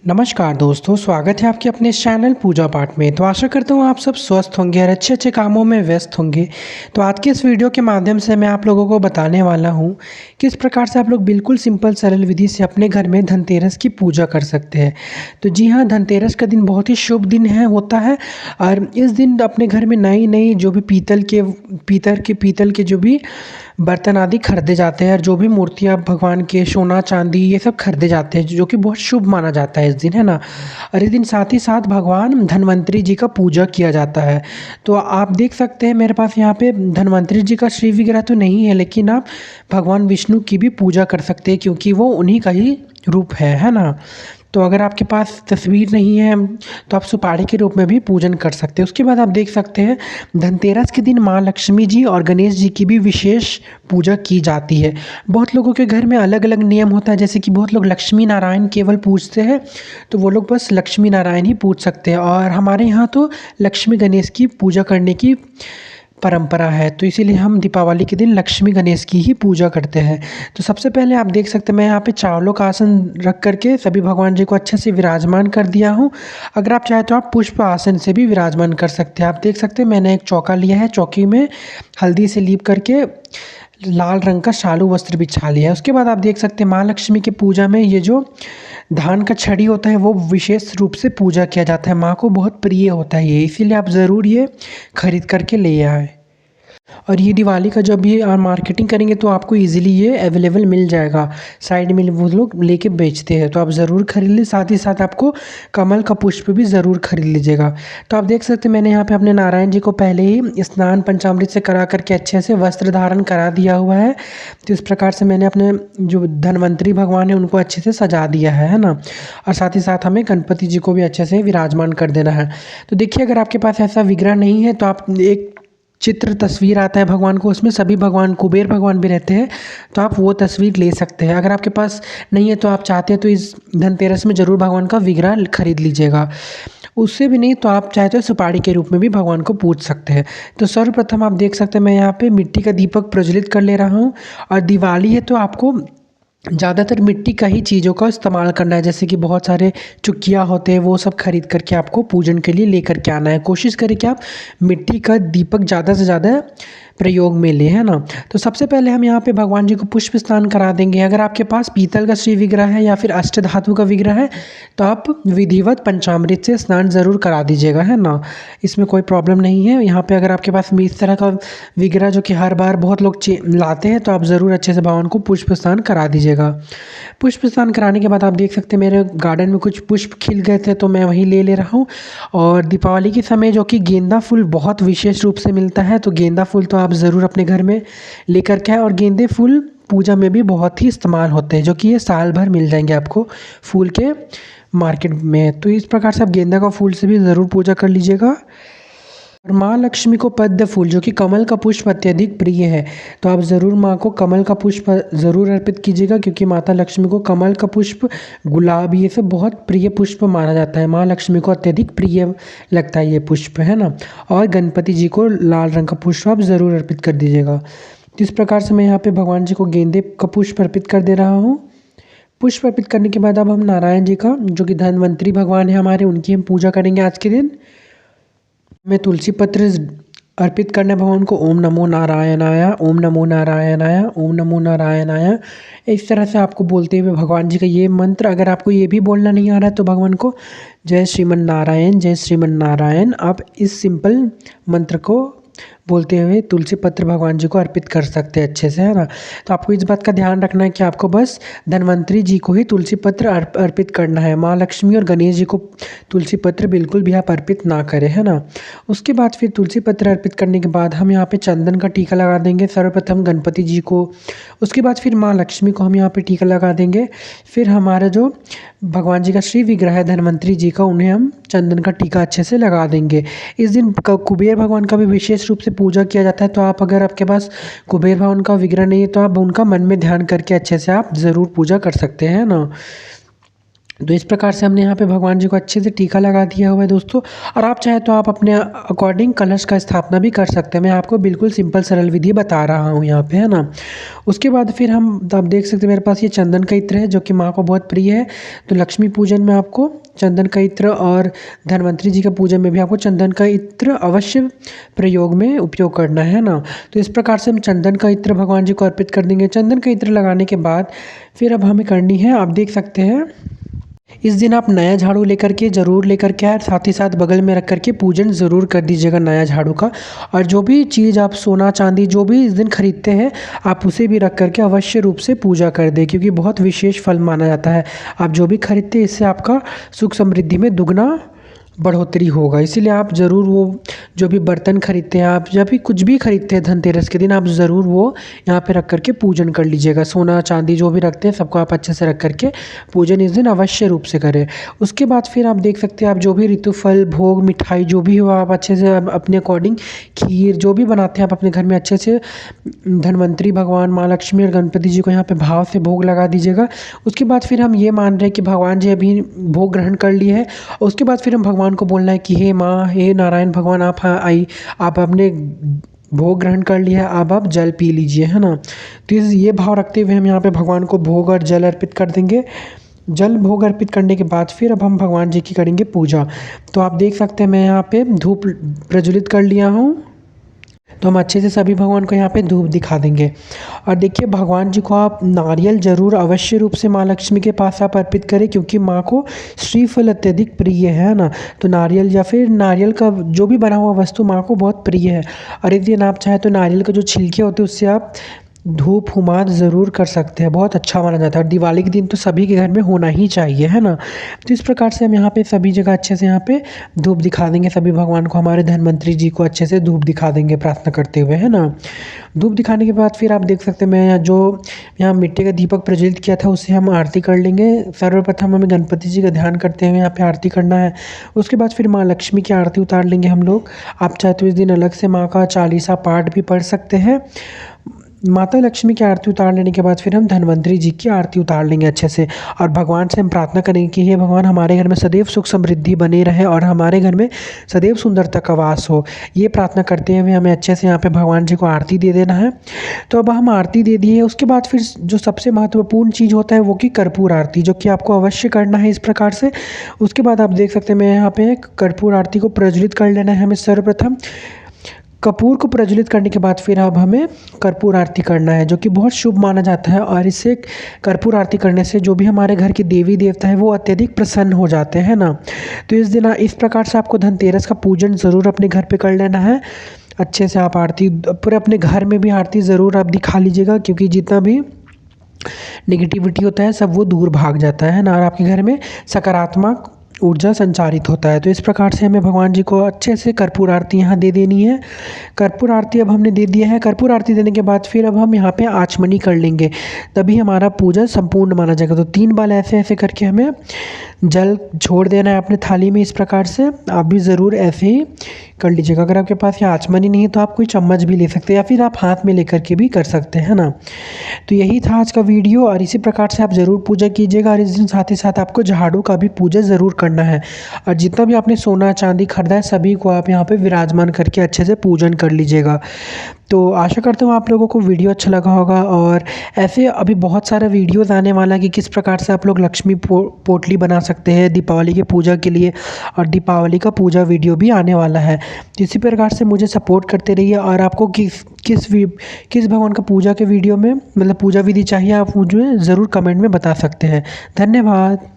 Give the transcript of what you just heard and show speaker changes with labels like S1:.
S1: नमस्कार दोस्तों, स्वागत है आपके अपने इस चैनल पूजा पाठ में। तो आशा करता हूँ आप सब स्वस्थ होंगे और अच्छे-अच्छे कामों में व्यस्त होंगे। तो आज के इस वीडियो के माध्यम से मैं आप लोगों को बताने वाला हूँ, किस प्रकार से आप लोग बिल्कुल सिंपल सरल विधि से अपने घर में धनतेरस की पूजा कर सकते हैं। तो जी हाँ, धनतेरस का दिन बहुत ही शुभ दिन होता है और इस दिन अपने घर में नई-नई जो भी पीतल के जो भी बर्तन आदि खरीदे जाते हैं और जो भी मूर्तियाँ भगवान के सोना चांदी ये सब खरीदे जाते हैं जो कि बहुत शुभ माना जाता है इस दिन, है ना? और इस दिन साथ ही साथ भगवान धन्वंतरी जी का पूजा किया जाता है। तो आप देख सकते हैं मेरे पास यहाँ पे धन्वंतरी जी का श्री विग्रह तो नहीं है, लेकिन आप भगवान विष्णु की भी पूजा कर सकते हैं क्योंकि वो उन्हीं का ही रूप है ना? तो अगर आपके पास तस्वीर नहीं है तो आप सुपारी के रूप में भी पूजन कर सकते हैं। उसके बाद आप देख सकते हैं धनतेरस के दिन माँ लक्ष्मी जी और गणेश जी की भी विशेष पूजा की जाती है। बहुत लोगों के घर में अलग-अलग नियम होता है, जैसे कि बहुत लोग लक्ष्मी नारायण केवल पूजते हैं, तो वो लोग बस लक्ष्मी नारायण ही पूज सकते हैं और हमारे यहाँ तो लक्ष्मी गणेश की पूजा करने की परंपरा है। तो इसीलिए हम दीपावली के दिन लक्ष्मी गणेश की ही पूजा करते हैं। तो सबसे पहले आप देख सकते हैं मैं यहाँ पे चावलों का आसन रख कर के सभी भगवान जी को अच्छे से विराजमान कर दिया हूँ। अगर आप चाहें तो आप पुष्प आसन से भी विराजमान कर सकते हैं। आप देख सकते हैं मैंने एक चौका लिया है, चौकी में हल्दी से लीप करके लाल रंग का शालू वस्त्र बिछा लिया है। उसके बाद आप देख सकते हैं माँ लक्ष्मी की पूजा में ये जो धान का छड़ी होता है वो विशेष रूप से पूजा किया जाता है। माँ को बहुत प्रिय होता है ये, इसीलिए आप ज़रूर ये खरीद करके ले आएँ। और ये दिवाली का जब ये मार्केटिंग करेंगे तो आपको ईज़िली ये अवेलेबल मिल जाएगा। साइड में वो लोग लेके बेचते हैं, तो आप ज़रूर खरीद लें। साथ ही साथ आपको कमल का पुष्प भी ज़रूर खरीद लीजिएगा। तो आप देख सकते हैं मैंने यहाँ पे अपने नारायण जी को पहले ही स्नान पंचामृत से करा करके अच्छे से वस्त्र धारण करा दिया हुआ है। तो इस प्रकार से मैंने अपने जो धन्वंतरी भगवान हैं उनको अच्छे से सजा दिया है ना? और साथ ही साथ हमें गणपति जी को भी अच्छे से विराजमान कर देना है। तो देखिए अगर आपके पास ऐसा विग्रह नहीं है तो आप एक चित्र तस्वीर आता है भगवान को, उसमें सभी भगवान कुबेर भगवान भी रहते हैं, तो आप वो तस्वीर ले सकते हैं। अगर आपके पास नहीं है तो आप चाहते हैं तो इस धनतेरस में ज़रूर भगवान का विग्रह खरीद लीजिएगा। उससे भी नहीं तो आप चाहे तो सुपारी के रूप में भी भगवान को पूज सकते हैं। तो सर्वप्रथम आप देख सकते हैं मैं यहाँ पे मिट्टी का दीपक प्रज्वलित कर ले रहा हूँ और दिवाली है तो आपको ज़्यादातर मिट्टी का ही चीज़ों का इस्तेमाल करना है, जैसे कि बहुत सारे चुकिया होते हैं वो सब खरीद करके आपको पूजन के लिए लेकर के आना है। कोशिश करें कि आप मिट्टी का दीपक ज़्यादा से ज़्यादा प्रयोग में लें, है ना? तो सबसे पहले हम यहाँ पे भगवान जी को पुष्प स्नान करा देंगे। अगर आपके पास पीतल का श्री विग्रह है या फिर अष्टधातु का विग्रह है तो आप विधिवत पंचामृत से स्नान ज़रूर करा दीजिएगा, है ना? इसमें कोई प्रॉब्लम नहीं है। यहाँ पे अगर आपके पास इस तरह का विग्रह जो कि हर बार बहुत लोग लाते हैं तो आप ज़रूर अच्छे से भगवान को पुष्प स्नान करा दीजिएगा। पुष्प स्नान कराने के बाद आप देख सकते हैं मेरे गार्डन में कुछ पुष्प खिल गए थे तो मैं वही ले रहा हूँ। और दीपावली के समय जो कि गेंदा फूल बहुत विशेष रूप से मिलता है, तो गेंदा फूल तो आप ज़रूर अपने घर में लेकर के आएँ। और गेंदे फूल पूजा में भी बहुत ही इस्तेमाल होते हैं, जो कि ये साल भर मिल जाएंगे आपको फूल के मार्केट में। तो इस प्रकार से आप गेंदा का फूल से भी ज़रूर पूजा कर लीजिएगा। और माँ लक्ष्मी को पद्म फूल जो कि कमल का पुष्प अत्यधिक प्रिय है, तो आप ज़रूर माँ को कमल का पुष्प ज़रूर अर्पित कीजिएगा, क्योंकि माता लक्ष्मी को कमल का पुष्प, गुलाब ये सब बहुत प्रिय पुष्प माना जाता है। माँ लक्ष्मी को अत्यधिक प्रिय लगता है ये पुष्प, है ना? और गणपति जी को लाल रंग का पुष्प आप ज़रूर अर्पित कर दीजिएगा। तो इस प्रकार से मैं यहाँ पे भगवान जी को गेंदे का पुष्प अर्पित कर दे रहा हूँ। पुष्प अर्पित करने के बाद अब हम नारायण जी का, जो कि धन्वंतरी भगवान है हमारे, उनकी हम पूजा करेंगे आज के दिन। मैं तुलसी पत्र अर्पित करना है भगवान को। ओम नमो नारायणाय, ओम नमो नारायणाय, ओम नमो नारायणाय। इस तरह से आपको बोलते हुए भगवान जी का ये मंत्र, अगर आपको ये भी बोलना नहीं आ रहा है तो भगवान को जय श्रीमन नारायण, जय श्रीमन नारायण, आप इस सिंपल मंत्र को बोलते हुए तुलसी पत्र भगवान जी को अर्पित कर सकते हैं अच्छे से, है ना? तो आपको इस बात का ध्यान रखना है कि आपको बस धन्वंतरी जी को ही तुलसी पत्र अर्पित करना है। माँ लक्ष्मी और गणेश जी को तुलसी पत्र बिल्कुल भी आप अर्पित ना करें, है ना? उसके बाद फिर तुलसी पत्र अर्पित करने के बाद हम यहाँ पे चंदन का टीका लगा देंगे सर्वप्रथम गणपति जी को। उसके बाद फिर माँ लक्ष्मी को हम यहाँ पे टीका लगा देंगे। फिर हमारा जो भगवान जी का श्री विग्रह है धन्वंतरी जी का, उन्हें हम चंदन का टीका अच्छे से लगा देंगे। इस दिन कुबेर भगवान का भी विशेष रूप से पूजा किया जाता है, तो आप अगर आपके पास कुबेर भगवान का विग्रह नहीं है तो आप उनका मन में ध्यान करके अच्छे से आप ज़रूर पूजा कर सकते हैं ना। तो इस प्रकार से हमने यहाँ पे भगवान जी को अच्छे से टीका लगा दिया हुआ है दोस्तों। और आप चाहे तो आप अपने अकॉर्डिंग कलश का स्थापना भी कर सकते हैं। मैं आपको बिल्कुल सिंपल सरल विधि बता रहा हूँ यहाँ पे, है ना। उसके बाद फिर हम आप देख सकते हैं मेरे पास ये चंदन का इत्र है जो कि माँ को बहुत प्रिय है। तो लक्ष्मी पूजन में आपको चंदन का इत्र और धन्वंतरी जी का पूजन में भी आपको चंदन का इत्र अवश्य प्रयोग में उपयोग करना है ना। तो इस प्रकार से हम चंदन का इत्र भगवान जी को अर्पित कर देंगे। चंदन का इत्र लगाने के बाद फिर अब हमें करनी है, आप देख सकते हैं इस दिन आप नया झाड़ू लेकर के ज़रूर लेकर के आए, साथ ही साथ बगल में रख कर के पूजन ज़रूर कर दीजिएगा नया झाड़ू का। और जो भी चीज़ आप सोना चांदी जो भी इस दिन खरीदते हैं आप उसे भी रख कर के अवश्य रूप से पूजा कर दें, क्योंकि बहुत विशेष फल माना जाता है। आप जो भी खरीदते हैं इससे आपका सुख समृद्धि में दुगना बढ़ोतरी होगा। इसीलिए आप ज़रूर वो जो भी बर्तन खरीदते हैं, आप जब भी कुछ भी खरीदते हैं धनतेरस के दिन, आप ज़रूर वो यहाँ पे रख कर के पूजन कर लीजिएगा। सोना चांदी जो भी रखते हैं सबको आप अच्छे से रख कर के पूजन इस दिन अवश्य रूप से करें। उसके बाद फिर आप देख सकते हैं आप जो भी ऋतु फल भोग मिठाई जो भी हो आप अच्छे से अपने अकॉर्डिंग खीर जो भी बनाते हैं आप अपने घर में अच्छे से धन्वंतरी भगवान माँ लक्ष्मी और गणपति जी को यहाँ पे भाव से भोग लगा दीजिएगा। उसके बाद फिर हम ये मान रहे हैं कि भगवान जी अभी भोग ग्रहण कर लिए है। उसके बाद फिर हम भगवान को बोलना है कि हे माँ हे नारायण भगवान आप आई, आप अपने भोग ग्रहण कर लिया है, अब आप जल पी लीजिए, है ना। तो ये भाव रखते हुए हम यहाँ पे भगवान को भोग और जल अर्पित कर देंगे। जल भोग अर्पित करने के बाद फिर अब हम भगवान जी की करेंगे पूजा। तो आप देख सकते हैं मैं यहाँ पे धूप प्रज्वलित कर लिया हूँ। तो हम अच्छे से सभी भगवान को यहाँ पे धूप दिखा देंगे। और देखिए भगवान जी को आप नारियल ज़रूर अवश्य रूप से माँ लक्ष्मी के पास आप अर्पित करें, क्योंकि माँ को श्रीफल अत्यधिक प्रिय है ना। तो नारियल या फिर नारियल का जो भी बना हुआ वस्तु माँ को बहुत प्रिय है। और इस दिन आप चाहे तो नारियल के जो छिलके होते हैं उससे आप धूप हुमाद ज़रूर कर सकते हैं, बहुत अच्छा माना जाता है। और दिवाली के दिन तो सभी के घर में होना ही चाहिए, है ना। तो इस प्रकार से हम यहाँ पे सभी जगह अच्छे से यहाँ पे धूप दिखा देंगे सभी भगवान को, हमारे धन्वंतरी जी को अच्छे से धूप दिखा देंगे प्रार्थना करते हुए, है ना। धूप दिखाने के बाद फिर आप देख सकते हैं मैं जो यहाँ मिट्टी का दीपक प्रज्वलित किया था उससे हम आरती कर लेंगे। सर्वप्रथम हमें गणपति जी का ध्यान करते हुए यहाँ पे आरती करना है। उसके बाद फिर माँ लक्ष्मी की आरती उतार लेंगे हम लोग। आप चाहे तो इस दिन अलग से माँ का चालीसा पाठ भी पढ़ सकते हैं। माता लक्ष्मी की आरती उतार लेने के बाद फिर हम धन्वंतरी जी की आरती उतार लेंगे अच्छे से। और भगवान से हम प्रार्थना करेंगे कि हे भगवान हमारे घर में सदैव सुख समृद्धि बनी रहे और हमारे घर में सदैव सुंदरता का वास हो। ये प्रार्थना करते हुए हमें अच्छे से यहाँ पे भगवान जी को आरती दे देना है। तो अब हम आरती दे दिए, उसके बाद फिर जो सबसे महत्वपूर्ण चीज़ होता है वो कि कर्पूर आरती, जो कि आपको अवश्य करना है इस प्रकार से। उसके बाद आप देख सकते हैं मैं यहाँ पे कर्पूर आरती को प्रज्वलित कर लेना है हमें। सर्वप्रथम कपूर को प्रज्वलित करने के बाद फिर अब हमें कर्पूर आरती करना है, जो कि बहुत शुभ माना जाता है। और इससे कर्पूर आरती करने से जो भी हमारे घर के देवी देवता है वो अत्यधिक प्रसन्न हो जाते हैं ना। तो इस दिन इस प्रकार से आपको धनतेरस का पूजन ज़रूर अपने घर पे कर लेना है। अच्छे से आप आरती पूरे अपने घर में भी आरती ज़रूर आप दिखा लीजिएगा, क्योंकि जितना भी नेगेटिविटी होता है सब वो दूर भाग जाता है ना, और आपके घर में सकारात्मक ऊर्जा संचारित होता है। तो इस प्रकार से हमें भगवान जी को अच्छे से कर्पूर आरती यहाँ दे देनी है। कर्पूर आरती अब हमने दे दिया है। कर्पूर आरती देने के बाद फिर अब हम यहाँ पे आचमनी कर लेंगे, तभी हमारा पूजा संपूर्ण माना जाएगा। तो 3 बार ऐसे ऐसे करके हमें जल छोड़ देना है अपने थाली में। इस प्रकार से आप भी ज़रूर ऐसे ही कर लीजिएगा। अगर आपके पास ये आचमनी नहीं है तो आप कोई चम्मच भी ले सकते हैं या फिर आप हाथ में लेकर के भी कर सकते हैं ना। तो यही था आज का वीडियो, और इसी प्रकार से आप ज़रूर पूजा कीजिएगा। और इस दिन साथ ही साथ आपको झाड़ू का भी पूजा ज़रूर करना है। और जितना भी आपने सोना चांदी खरीदा है सभी को आप यहाँ पे विराजमान करके अच्छे से पूजन कर लीजिएगा। तो आशा करता हूँ आप लोगों को वीडियो अच्छा लगा होगा। और ऐसे अभी बहुत सारा वीडियोज़ आने वाला है कि किस प्रकार से आप लोग लक्ष्मी पोटली बना सकते हैं दीपावली की पूजा के लिए, और दीपावली का पूजा वीडियो भी आने वाला है। तो इसी प्रकार से मुझे सपोर्ट करते रहिए। और आपको किस भगवान का पूजा के वीडियो में मतलब पूजा विधि चाहिए आप मुझे ज़रूर कमेंट में बता सकते हैं। धन्यवाद।